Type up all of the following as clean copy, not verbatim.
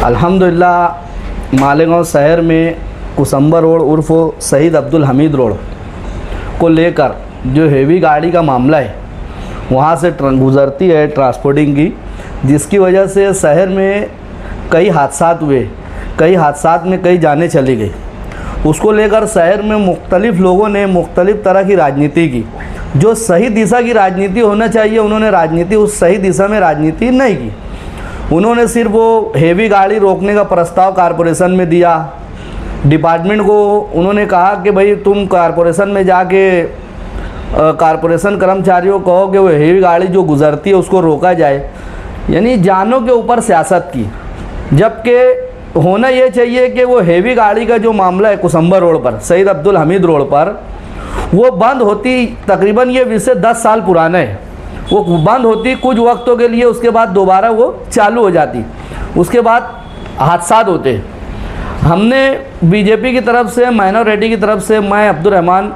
अल्हम्दुलिल्लाह मालेगांव शहर में कुसुम्बर रोड उर्फ शहीद अब्दुल हमीद रोड को लेकर जो हेवी गाड़ी का मामला है वहाँ से गुज़रती है ट्रांसपोर्टिंग की, जिसकी वजह से शहर में कई हादसात हुए, कई हादसात में कई जानें चली गई। उसको लेकर शहर में मुख्तलिफ़ लोगों ने मुख्तलिफ़ तरह की राजनीति की। जो सही दिशा की राजनीति होना चाहिए उन्होंने राजनीति उस सही दिशा में राजनीति नहीं की। उन्होंने सिर्फ वो हेवी गाड़ी रोकने का प्रस्ताव कारपोरेशन में दिया। डिपार्टमेंट को उन्होंने कहा कि भाई तुम कारपोरेशन में जाके कारपोरेशन कर्मचारियों को कहो कि वो हेवी गाड़ी जो गुज़रती है उसको रोका जाए, यानी जानों के ऊपर सियासत की। जबकि होना ये चाहिए कि वो हेवी गाड़ी का जो मामला है कुसुम्बर रोड पर शहीद अब्दुल हमीद रोड पर वो बंद होती, तकरीबन ये विषय 10 साल पुराना है। वो बंद होती कुछ वक्तों के लिए, उसके बाद दोबारा वो चालू हो जाती, उसके बाद हादसात होते। हमने बीजेपी की तरफ से, माइनॉरिटी की तरफ से, मैं अब्दुल रहमान,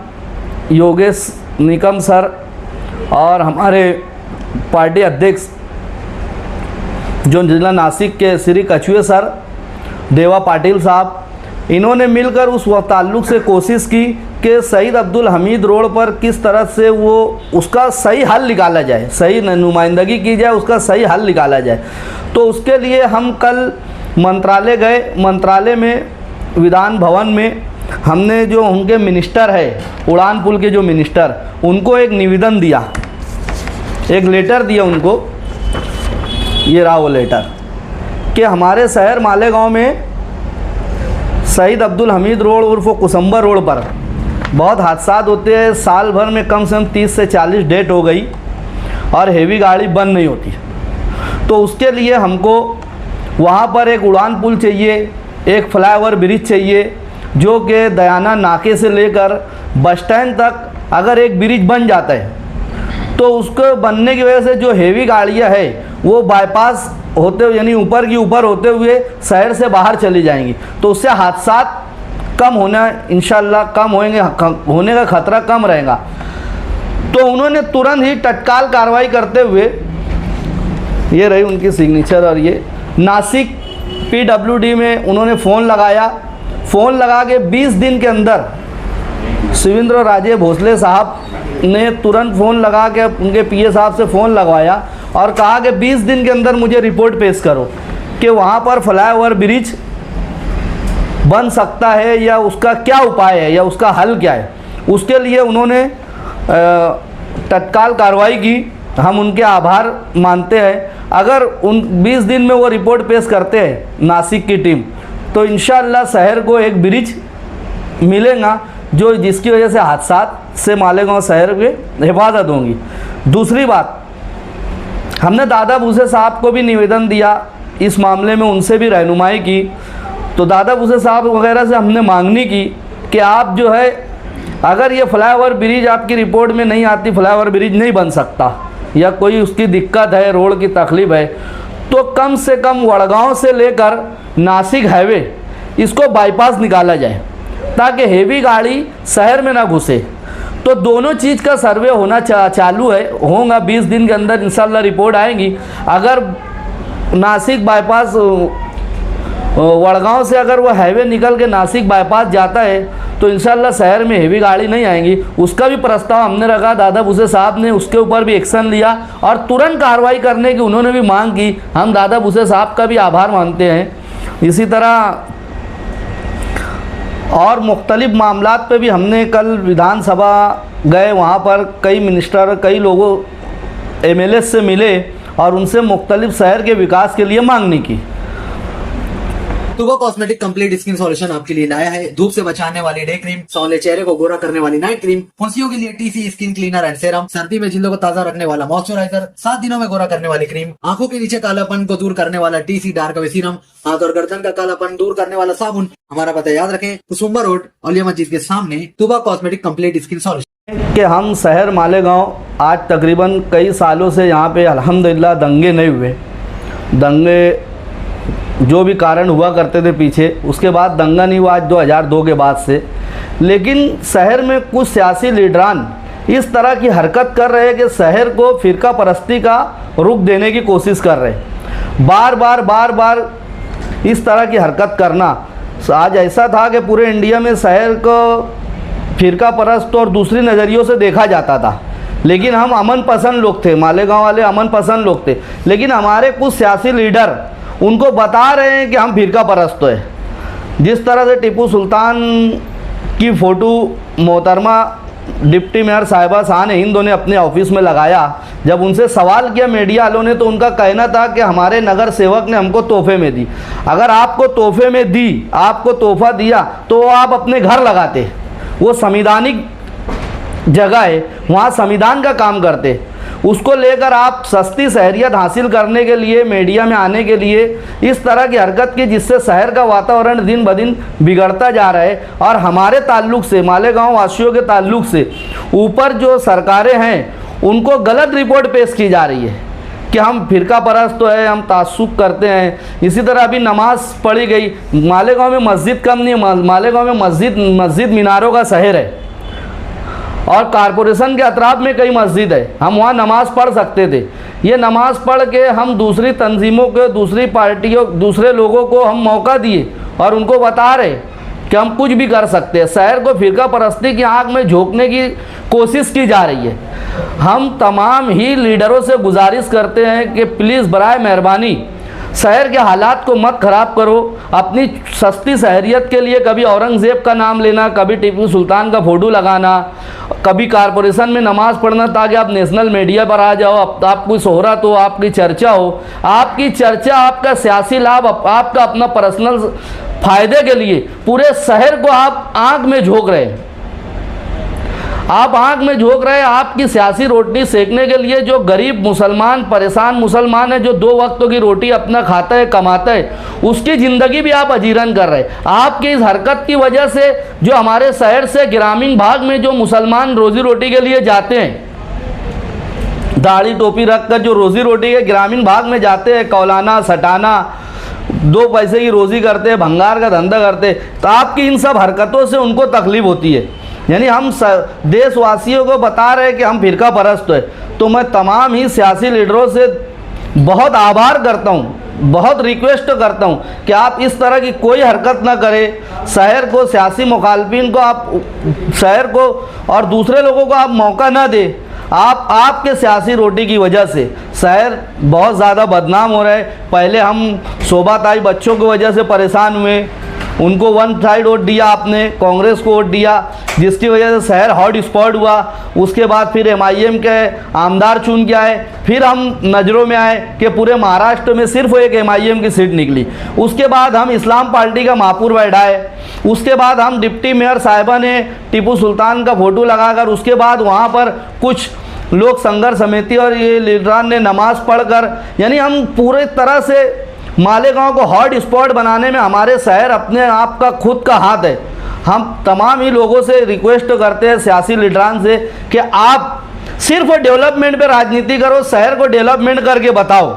योगेश निकम सर और हमारे पार्टी अध्यक्ष जो जिला नासिक के श्री कछुए सर, देवा पाटिल साहब, इन्होंने मिलकर उस ताल्लुक़ से कोशिश की कि शहीद अब्दुल हमीद रोड पर किस तरह से वो उसका सही हल निकाला जाए, सही नुमाइंदगी की जाए, उसका सही हल निकाला जाए। तो उसके लिए हम कल मंत्रालय गए। मंत्रालय में विधान भवन में हमने जो उनके मिनिस्टर है, उड़ान पुल के जो मिनिस्टर, उनको एक निवेदन दिया, एक लेटर दिया उनको, ये रहा वो लेटर, कि हमारे शहर मालेगांव में शहीद अब्दुल हमीद रोड उर्फ कुसुम्बर रोड पर बहुत हादसात होते हैं। साल भर में कम से कम 30 से 40 डेथ हो गई और हेवी गाड़ी बंद नहीं होती। तो उसके लिए हमको वहाँ पर एक उड़ान पुल चाहिए, एक फ्लाईओवर ब्रिज चाहिए, जो कि दयाना नाके से लेकर बस स्टैंड तक अगर एक ब्रिज बन जाता है तो उसको बनने की वजह से जो हेवी गाड़ियाँ हैं वो बाईपास होते हुए, यानी ऊपर की ऊपर होते हुए शहर से बाहर चली जाएंगी। तो उससे हादसात कम होना इंशाल्लाह कम होएंगे, होने का ख़तरा कम रहेगा। तो उन्होंने तुरंत ही तत्काल कार्रवाई करते हुए, ये रही उनकी सिग्नेचर, और ये नासिक PWD में उन्होंने फ़ोन लगाया। फ़ोन लगा के 20 दिन के अंदर शिवेंद्र राजे भोसले साहब ने तुरंत फ़ोन लगा के उनके PA साहब से फ़ोन लगवाया और कहा कि 20 दिन के अंदर मुझे रिपोर्ट पेश करो कि वहाँ पर फ्लाईओवर ब्रिज बन सकता है या उसका क्या उपाय है या उसका हल क्या है। उसके लिए उन्होंने तत्काल कार्रवाई की। हम उनके आभार मानते हैं। अगर उन 20 दिन में वो रिपोर्ट पेश करते हैं नासिक की टीम, तो इंशाअल्लाह शहर को एक ब्रिज मिलेगा जो जिसकी वजह से हादसात से मालेगांव शहर में हिफाजत होंगी। दूसरी बात, हमने दादा भूसे साहब को भी निवेदन दिया इस मामले में, उनसे भी रहनुमाई की। तो दादा भूसे साहब वगैरह से हमने मांगनी की कि आप जो है, अगर ये फ्लाईओवर ब्रिज आपकी रिपोर्ट में नहीं आती, फ्लाईओवर ब्रिज नहीं बन सकता या कोई उसकी दिक्कत है, रोड की तकलीफ़ है, तो कम से कम वड़गांव से लेकर नासिक हाईवे इसको बाईपास निकाला जाए ताकि हेवी गाड़ी शहर में ना घुसे। तो दोनों चीज़ का सर्वे होना चालू है, होगा 20 दिन के अंदर इंशाल्लाह रिपोर्ट आएगी। अगर नासिक बाईपास वड़गांव से अगर वो हाईवे निकल के नासिक बाईपास जाता है तो इंशाल्लाह शहर में हेवी गाड़ी नहीं आएंगी। उसका भी प्रस्ताव हमने रखा, दादा भूसे साहब ने उसके ऊपर भी एक्शन लिया और तुरंत कार्रवाई करने की उन्होंने भी मांग की। हम दादा भूसे साहब का भी आभार मानते हैं। इसी तरह और मुख्तलिफ मामलात पे भी हमने कल विधानसभा गए, वहाँ पर कई मिनिस्टर, कई लोगों MLA से मिले और उनसे मुख्तलिफ शहर के विकास के लिए मांगनी की। तुबा कॉस्मेटिक कंप्लीट स्किन सॉल्यूशन आपके लिए लाया है। धूप से बचाने वाली डे क्रीम, सौंले चेहरे को गोरा करने वाली नाइट क्रीम, फुंसियों के लिए TC skin cleaner and serum, सर्दी में जिल्दों को ताजा रखने वाला मॉइस्चराइजर, 7 दिनों में गोरा करने वाली क्रीम, आंखों के नीचे कालापन को दूर करने वाला TC डार्क वे सीरम, हाथ और गर्दन का कालापन दूर करने वाला साबुन। हमारा पता याद रखें, कुसुम्बर रोड औलिया मस्जिद के सामने, तुबा कॉस्मेटिक कंप्लीट स्किन सॉल्यूशन। कि हम शहर मालेगांव आज तकरीबन कई सालों से यहाँ पे अल्हम्दुलिल्लाह दंगे नहीं हुए। दंगे जो भी कारण हुआ करते थे पीछे, उसके बाद दंगा नहीं हुआ आज 2002 के बाद से। लेकिन शहर में कुछ सियासी लीडरान इस तरह की हरकत कर रहे हैं कि शहर को फिरका परस्ती का रुख देने की कोशिश कर रहे हैं। बार बार इस तरह की हरकत करना। आज ऐसा था कि पूरे इंडिया में शहर को फिरका परस्त और दूसरी नज़रियों से देखा जाता था, लेकिन हम अमन पसंद लोग थे, मालेगांव वाले अमन पसंद लोग थे। लेकिन हमारे कुछ सियासी लीडर उनको बता रहे हैं कि हम फिरका परस्त है। जिस तरह से टीपू सुल्तान की फ़ोटो मोहतरमा डिप्टी मेयर साहिबा शान हिंद ने अपने ऑफिस में लगाया, जब उनसे सवाल किया मीडिया वालों ने, तो उनका कहना था कि हमारे नगर सेवक ने हमको तोहफे में दी। अगर आपको तोहफे में दी, आपको तोहफा दिया, तो आप अपने घर लगाते। वो संवैधानिक जगह है, वहाँ संविधान का काम करते। उसको लेकर आप सस्ती शहरियत हासिल करने के लिए, मीडिया में आने के लिए इस तरह की हरकत की, जिससे शहर का वातावरण दिन ब दिन बिगड़ता जा रहा है। और हमारे ताल्लुक से, मालेगांव वासियों के ताल्लुक से ऊपर जो सरकारें हैं उनको गलत रिपोर्ट पेश की जा रही है कि हम फिरका परस्त तो है, हम तासुब करते हैं। इसी तरह अभी नमाज पढ़ी गई, मालेगांव में मस्जिद कम नहीं है, मालेगांव में मस्जिद मीनारों का शहर है और कारपोरेशन के अतराफ में कई मस्जिद है, हम वहाँ नमाज़ पढ़ सकते थे। ये नमाज़ पढ़ के हम दूसरी तंजीमों के, दूसरी पार्टियों, दूसरे लोगों को हम मौका दिए और उनको बता रहे कि हम कुछ भी कर सकते हैं। शहर को फिरका परस्ती की आँख में झोंकने की कोशिश की जा रही है। हम तमाम ही लीडरों से गुजारिश करते हैं कि प्लीज़ बराए मेहरबानी शहर के हालात को मत ख़राब करो। अपनी सस्ती शहरियत के लिए कभी औरंगज़ेब का नाम लेना, कभी टीपू सुल्तान का फ़ोटो लगाना, कभी कारपोरेशन में नमाज़ पढ़ना ताकि आप नेशनल मीडिया पर आ जाओ, आपकी शोहरत हो, आपकी चर्चा हो। आपकी चर्चा, आपका सियासी लाभ, आपका अपना पर्सनल फ़ायदे के लिए पूरे शहर को आप आँख में झोंक रहे हैं। आप आँख में झोंक रहे हैं आपकी सियासी रोटी सेकने के लिए। जो गरीब मुसलमान, परेशान मुसलमान है, जो 2 वक्तों की रोटी अपना खाता है, कमाता है, उसकी ज़िंदगी भी आप अजीरन कर रहे हैं। आपकी इस हरकत की वजह से जो हमारे शहर से ग्रामीण भाग में जो मुसलमान रोज़ी रोटी के लिए जाते हैं, दाढ़ी टोपी रख कर जो रोज़ी रोटी के ग्रामीण भाग में जाते हैं, कौलाना सटाना, 2 पैसे की रोज़ी करते हैं, भंगार का धंधा करते हैं, तो आपकी इन सब हरकतों से उनको तकलीफ़ होती है। यानी हम देशवासियों को बता रहे हैं कि हम फिरका परस्त है। तो मैं तमाम ही सियासी लीडरों से बहुत आभार करता हूँ, बहुत रिक्वेस्ट करता हूँ कि आप इस तरह की कोई हरकत ना करें। शहर को, सियासी मुखालफिन को, आप शहर को और दूसरे लोगों को आप मौका ना दें। आपके सियासी रोटी की वजह से शहर बहुत ज़्यादा बदनाम हो रहा है। पहले हम शोभाताई बच्चों की वजह से परेशान हुए, उनको वन साइड वोट दिया, आपने कांग्रेस को वोट दिया, जिसकी वजह से शहर हॉट स्पॉट हुआ। उसके बाद फिर MIM के आमदार चुन के आए, फिर हम नज़रों में आए कि पूरे महाराष्ट्र में सिर्फ एक MIM की सीट निकली। उसके बाद हम इस्लाम पार्टी का महापौर बैठाए, उसके बाद हम डिप्टी मेयर साहिबा ने टीपू सुल्तान का फ़ोटो लगाकर, उसके बाद वहाँ पर कुछ लोग संघर्ष समिति और ये लीडरान ने नमाज़ पढ़कर, यानी हम पूरे तरह से मालेगांव को हॉट स्पॉट बनाने में हमारे शहर अपने आप का खुद का हाथ है। हम तमाम ही लोगों से रिक्वेस्ट करते हैं, सियासी लीडरान से, कि आप सिर्फ डेवलपमेंट पे राजनीति करो, शहर को डेवलपमेंट करके बताओ।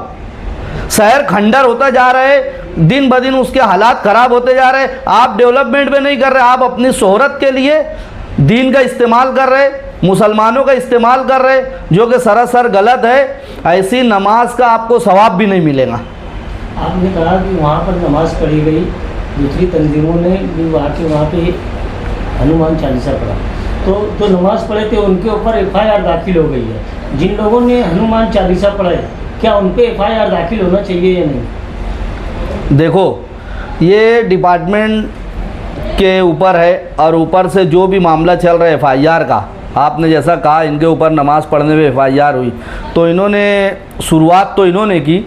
शहर खंडर होता जा रहा है, दिन ब दिन उसके हालात ख़राब होते जा रहे हैं। आप डेवलपमेंट पे नहीं कर रहे, आप अपनी शोहरत के लिए दीन का इस्तेमाल कर रहे, मुसलमानों का इस्तेमाल कर रहे, जो कि सरासर गलत है। ऐसी नमाज का आपको सवाब भी नहीं मिलेगा। आपने कहा कि वहाँ पर नमाज़ पढ़ी गई, दूसरी तंजीमों ने भी वहाँ पे हनुमान चालीसा पढ़ा, तो जो नमाज़ पढ़े थे उनके ऊपर FIR दाखिल हो गई है। जिन लोगों ने हनुमान चालीसा पढ़ा है, क्या उन पे FIR दाखिल होना चाहिए या नहीं? देखो, ये डिपार्टमेंट के ऊपर है और ऊपर से जो भी मामला चल रहा है FIR का, आपने जैसा कहा इनके ऊपर नमाज़ पढ़ने में FIR हुई, तो इन्होंने शुरुआत तो इन्होंने की,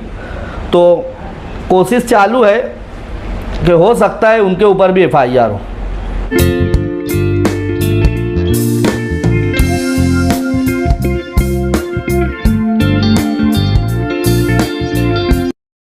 तो कोशिश चालू है कि हो सकता है उनके ऊपर भी FIR हो।